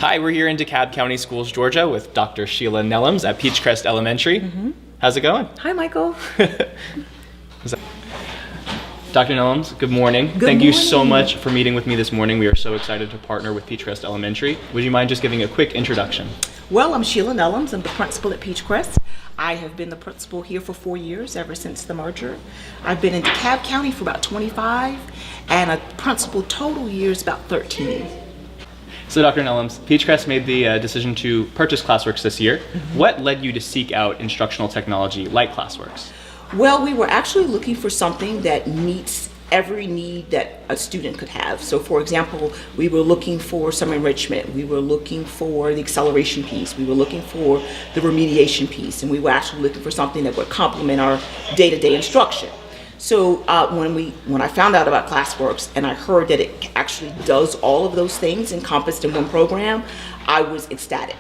Hi, we're here in Dekalb County Schools, Georgia with Dr. Sheila Nelloms at Peachcrest Elementary. How's it going? Hi, Michael. Dr. Nelloms, good morning. Thank you so much for meeting with me this morning. We are so excited to partner with Peachcrest Elementary. Would you mind just giving a quick introduction? Well, I'm Sheila Nelloms. I'm the principal at Peachcrest. I have been the principal here for 4 years, ever since the merger. I've been in Dekalb County for about 25, and a principal total years about 13. So Dr. Nelloms, Peachcrest made the decision to purchase Classworks this year. What led you to seek out instructional technology like Classworks? Well, we were actually looking for something that meets every need that a student could have. So for example, we were looking for some enrichment, we were looking for the acceleration piece, we were looking for the remediation piece, and we were actually looking for something that would complement our day-to-day instruction. So when I found out about Classworks and I heard that it actually does all of those things encompassed in one program, I was ecstatic.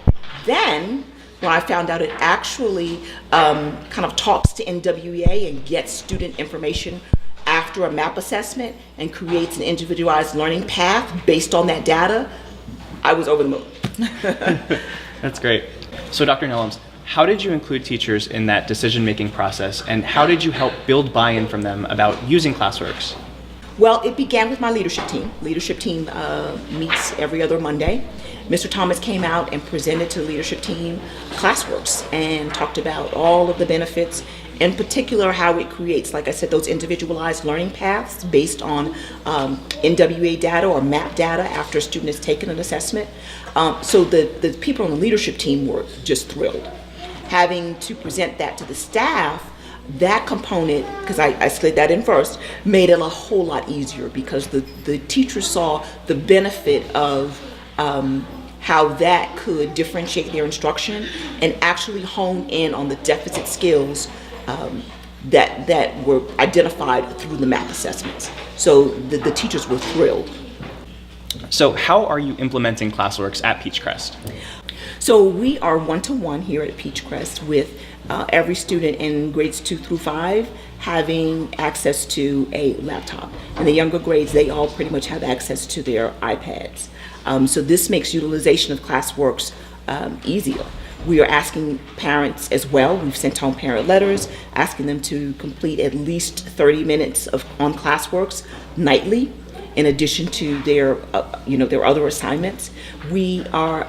Then when I found out it actually kind of talks to NWEA and gets student information after a map assessment and creates an individualized learning path based on that data, I was over the moon. That's great. So Dr. Nelloms, how did you include teachers in that decision-making process, and how did you help build buy-in from them about using Classworks? Well, it began with my leadership team. Leadership team meets every other Monday. Mr. Thomas came out and presented to the leadership team Classworks and talked about all of the benefits, in particular how it creates, like I said, those individualized learning paths based on NWEA data or MAP data after a student has taken an assessment. So the people on the leadership team were just thrilled. Having to present that to the staff, that component, because I slid that in first, made it a whole lot easier because the teachers saw the benefit of how that could differentiate their instruction and actually hone in on the deficit skills that were identified through the MAP assessments. So the teachers were thrilled. So how are you implementing Classworks at Peachcrest? So we are one-to-one here at Peachcrest with every student in grades 2 through 5 having access to a laptop. In the younger grades, they all pretty much have access to their iPads. So this makes utilization of Classworks easier. We are asking parents as well. We've sent home parent letters asking them to complete at least 30 minutes on Classworks nightly, in addition to their other assignments. We are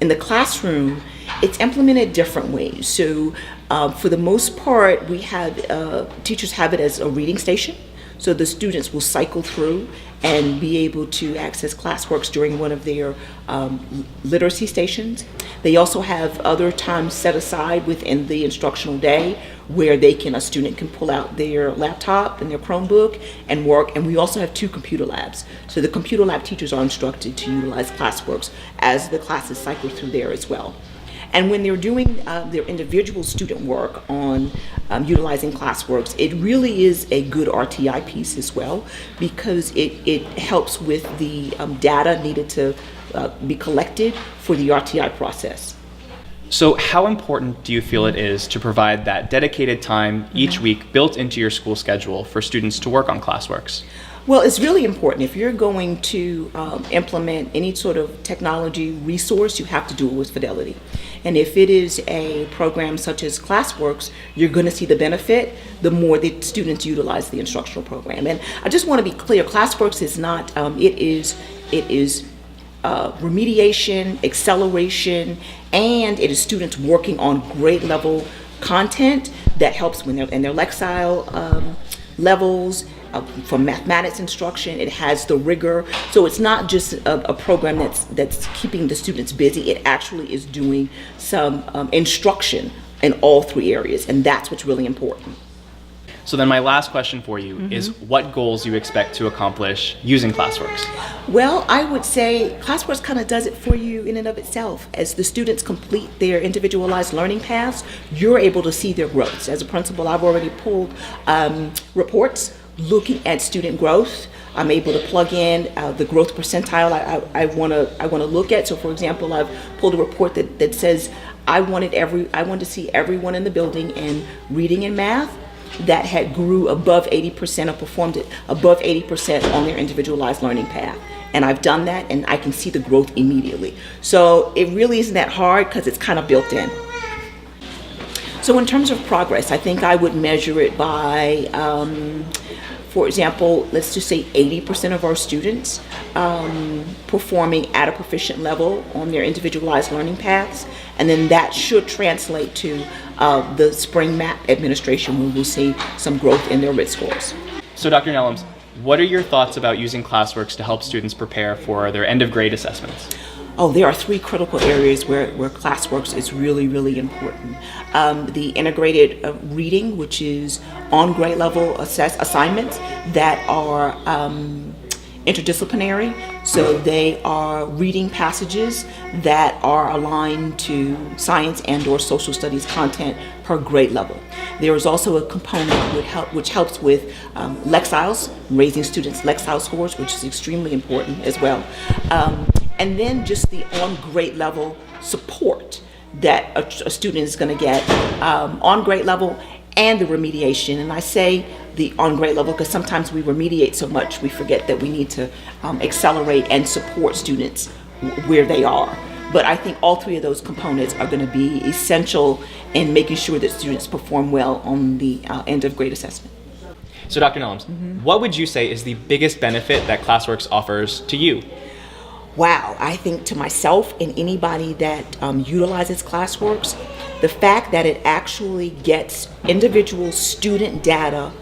in the classroom. It's implemented different ways. So for the most part, we have teachers have it as a reading station. So the students will cycle through and be able to access Classworks during one of their literacy stations. They also have other times set aside within the instructional day where a student can pull out their laptop and their Chromebook and work. And we also have 2 computer labs. So the computer lab teachers are instructed to utilize Classworks as the classes cycle through there as well. And when they're doing their individual student work on utilizing Classworks, it really is a good RTI piece as well, because it helps with the data needed to be collected for the RTI process. So how important do you feel it is to provide that dedicated time each week built into your school schedule for students to work on Classworks? Well, it's really important. If you're going to implement any sort of technology resource, you have to do it with fidelity. And if it is a program such as Classworks, you're going to see the benefit the more the students utilize the instructional program. And I just want to be clear, Classworks is not, it is remediation, acceleration, and it is students working on grade level content that helps when they're in their Lexile levels. For mathematics instruction, it has the rigor. So it's not just a program that's keeping the students busy. It actually is doing some instruction in all 3 areas, and that's what's really important. So then my last question for you is what goals you expect to accomplish using Classworks? Well, I would say Classworks kind of does it for you in and of itself. As the students complete their individualized learning paths, you're able to see their growths. As a principal, I've already pulled reports looking at student growth. I'm able to plug in the growth percentile I want to look at. So for example, I've pulled a report that says I wanted to see everyone in the building in reading and math that had grew above 80% or performed it above 80% on their individualized learning path. And I've done that, and I can see the growth immediately. So it really isn't that hard because it's kind of built in. So in terms of progress, I think I would measure it by, for example, let's just say 80% of our students performing at a proficient level on their individualized learning paths. And then that should translate to the spring MAP administration, where we'll see some growth in their RIT scores. So Dr. Nelloms, what are your thoughts about using Classworks to help students prepare for their end of grade assessments? Oh, there are three critical areas where Classworks is really, really important. The integrated reading, which is on grade level assignments that are interdisciplinary. So they are reading passages that are aligned to science and or social studies content per grade level. There is also a component which helps with Lexiles, raising students' Lexile scores, which is extremely important as well. And then just the on grade level support that a student is going to get on grade level, and the remediation. And I say the on grade level because sometimes we remediate so much we forget that we need to accelerate and support students where they are. But I think all three of those components are going to be essential in making sure that students perform well on the end of grade assessment. So Dr. Nelloms, what would you say is the biggest benefit that Classworks offers to you? Wow, I think to myself and anybody that utilizes Classworks, the fact that it actually gets individual student data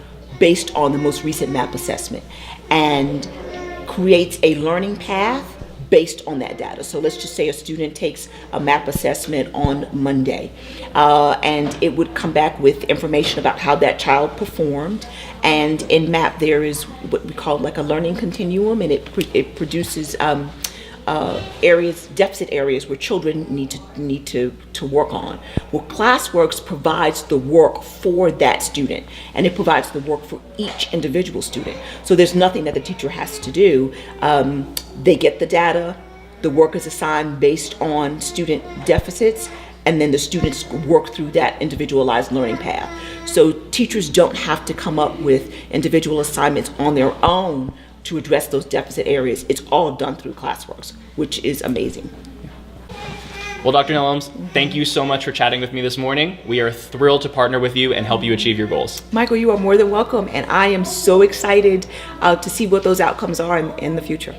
based on the most recent MAP assessment and creates a learning path based on that data. So let's just say a student takes a MAP assessment on Monday, and it would come back with information about how that child performed. And in MAP, there is what we call like a learning continuum, and it produces deficit areas where children need to work on. Well, Classworks provides the work for that student, and it provides the work for each individual student. So there's nothing that the teacher has to do. They get the data, the work is assigned based on student deficits, and then the students work through that individualized learning path. So teachers don't have to come up with individual assignments on their own to address those deficit areas. It's all done through Classworks, which is amazing. Well, Dr. Nelloms, thank you so much for chatting with me this morning. We are thrilled to partner with you and help you achieve your goals. Michael, you are more than welcome, and I am so excited to see what those outcomes are in the future.